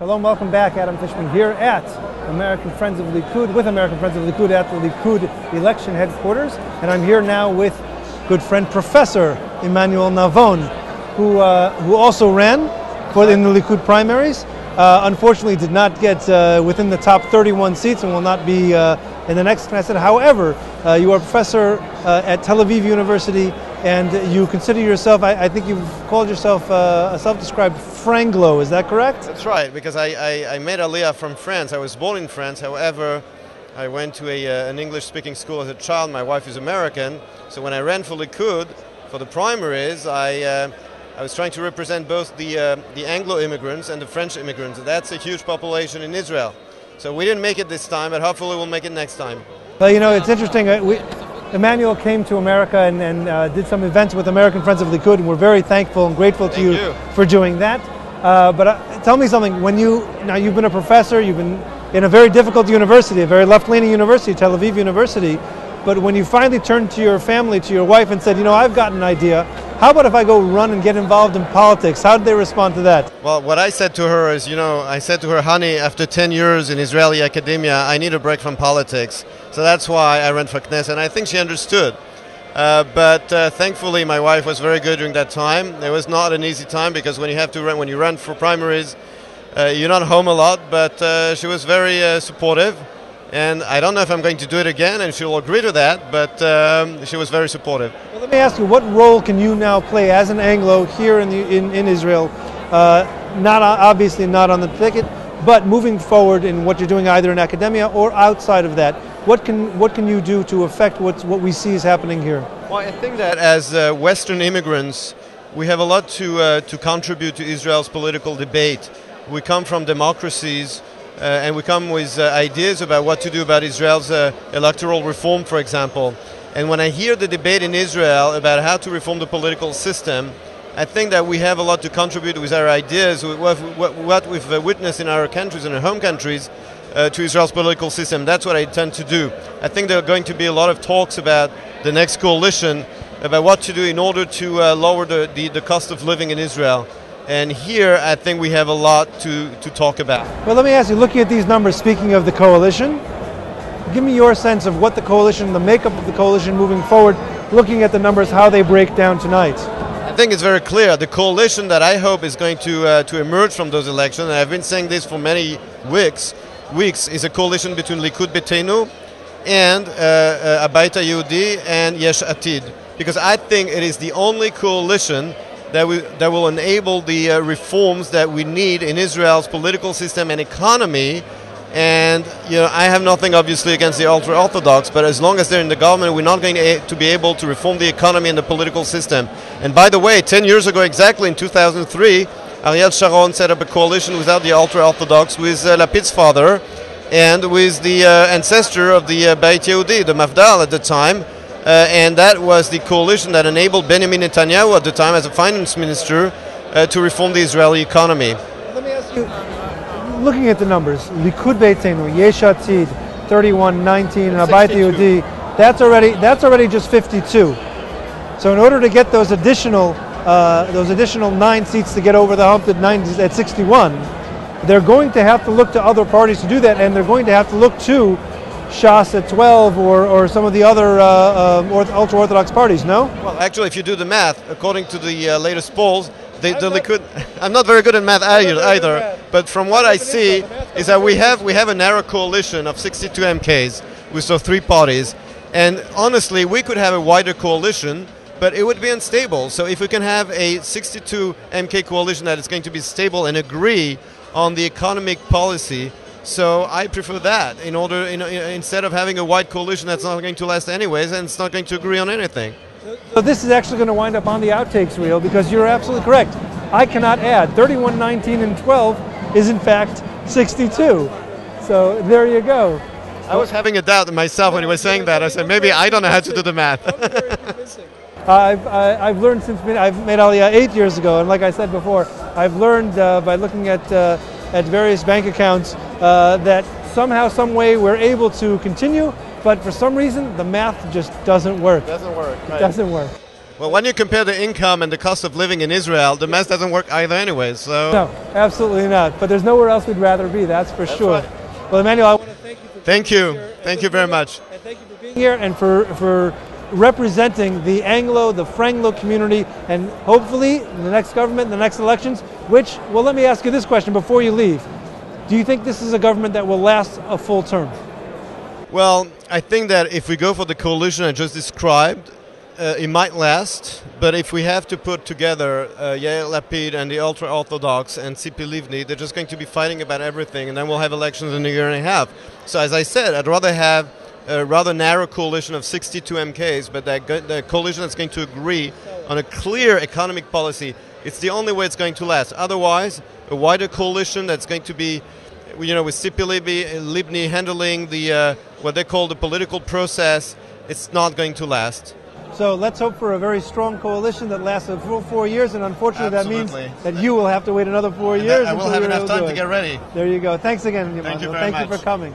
Shalom, welcome back. Adam Fishman here at American Friends of Likud, with American Friends of Likud at the Likud election headquarters. And I'm here now with good friend Professor Emmanuel Navon, who also ran in the Likud primaries. Unfortunately did not get within the top 31 seats and will not be in the next Knesset. However, you are a professor at Tel Aviv University, and you consider yourself, I think you've called yourself a self-described Franglo, is that correct? That's right, because I made Aliyah from France. I was born in France, however, I went to an English-speaking school as a child. My wife is American, so when I ran for Likud, for the primaries, I was trying to represent both the Anglo immigrants and the French immigrants. That's a huge population in Israel. So we didn't make it this time, but hopefully we'll make it next time. Well, you know, it's interesting. Emmanuel came to America and did some events with American Friends of Likud, and we're very thankful and grateful to you for doing that. But tell me something. Now you've been a professor, you've been in a very difficult university, a very left-leaning university, Tel Aviv University. But when you finally turned to your family, to your wife, and said, you know, I've got an idea, how about if I go run and get involved in politics? How did they respond to that? Well, what I said to her is, I said to her, honey, after 10 years in Israeli academia, I need a break from politics. So that's why I ran for Knesset, and I think she understood. But thankfully, my wife was very good during that time. It was not an easy time because when you run for primaries, you're not home a lot, but she was very supportive. And I don't know if I'm going to do it again, and she'll agree to that, but she was very supportive. Well, let me ask you, what role can you now play as an Anglo here in Israel? Obviously not on the ticket, but moving forward in what you're doing either in academia or outside of that. What can you do to affect what we see is happening here? Well, I think that as Western immigrants, we have a lot to contribute to Israel's political debate. We come from democracies, and we come with ideas about what to do about Israel's electoral reform, for example. And when I hear the debate in Israel about how to reform the political system, I think that we have a lot to contribute with our ideas, what we've witnessed in our countries, in our home countries, to Israel's political system. That's what I intend to do. I think there are going to be a lot of talks about the next coalition, about what to do in order to lower the cost of living in Israel. And here, I think we have a lot to talk about. Well, let me ask you, looking at these numbers, speaking of the coalition, give me your sense of what the coalition, the makeup of the coalition moving forward, looking at the numbers, how they break down tonight. I think it's very clear. The coalition that I hope is going to emerge from those elections, and I've been saying this for many weeks, is a coalition between Likud Beiteinu and Habayit HaYehudi and Yesh Atid. Because I think it is the only coalition that will enable the reforms that we need in Israel's political system and economy. And I have nothing obviously against the ultra-Orthodox, but as long as they're in the government, we're not going to be able to reform the economy and the political system. And by the way, 10 years ago exactly, in 2003, Ariel Sharon set up a coalition without the ultra-Orthodox with Lapid's father and with the ancestor of the Beit Yehudi, the Mafdal at the time. And that was the coalition that enabled Benjamin Netanyahu at the time as a finance minister to reform the Israeli economy. Let me ask you, looking at the numbers, Likud Beiteinu, Yesh Atid, 31-19, and Habayit HaYehudi, that's already just 52. So in order to get those additional 9 seats to get over the hump at 61, they're going to have to look to other parties to do that, and they're going to have to look to Shas at 12 or some of the other ultra-Orthodox parties, no? Well, actually, if you do the math, according to the latest polls, the Likud, I'm not very good at math either, but from what I see is that we have a narrow coalition of 62 MKs with those 3 parties, and honestly, we could have a wider coalition, but it would be unstable. So if we can have a 62 MK coalition that is going to be stable and agree on the economic policy, so I prefer that instead of having a wide coalition that's not going to last anyways and it's not going to agree on anything. So this is actually going to wind up on the outtakes reel because you're absolutely correct. I cannot add. 31, 19, and 12 is in fact 62. So there you go. I was having a doubt myself when he was saying that. I said, maybe I don't know how to do the math. I've learned since I've made Aliyah 8 years ago, and like I said before, I've learned by looking at various bank accounts that somehow, some way, we're able to continue, but for some reason, the math just doesn't work. Doesn't work. Right. It doesn't work. Well, when you compare the income and the cost of living in Israel, the math doesn't work either anyway. So No, absolutely not. But there's nowhere else we'd rather be, that's for sure. right. Well, Emmanuel, I want to thank you for Thank being you. here. Thank you very much. And thank you for being here and for representing the Anglo, the Franglo community, and hopefully in the next government, in the next elections, which, well, let me ask you this question before you leave. Do you think this is a government that will last a full term? Well, I think that if we go for the coalition I just described, it might last. But if we have to put together Yair Lapid and the ultra-Orthodox and Tzipi Livni, they're just going to be fighting about everything, and then we'll have elections in a year and a half. So as I said, I'd rather have a rather narrow coalition of 62 MKs, but the coalition that's going to agree on a clear economic policy. It's the only way it's going to last. Otherwise, a wider coalition that's going to be, with Tzipi Livni handling the what they call the political process, it's not going to last. So let's hope for a very strong coalition that lasts a full 4 years, and unfortunately Absolutely. that means that you will have to wait another 4 years. I will have enough time to get ready. There you go. Thanks again, Emmanuel. Thank you very much. Thank you for coming.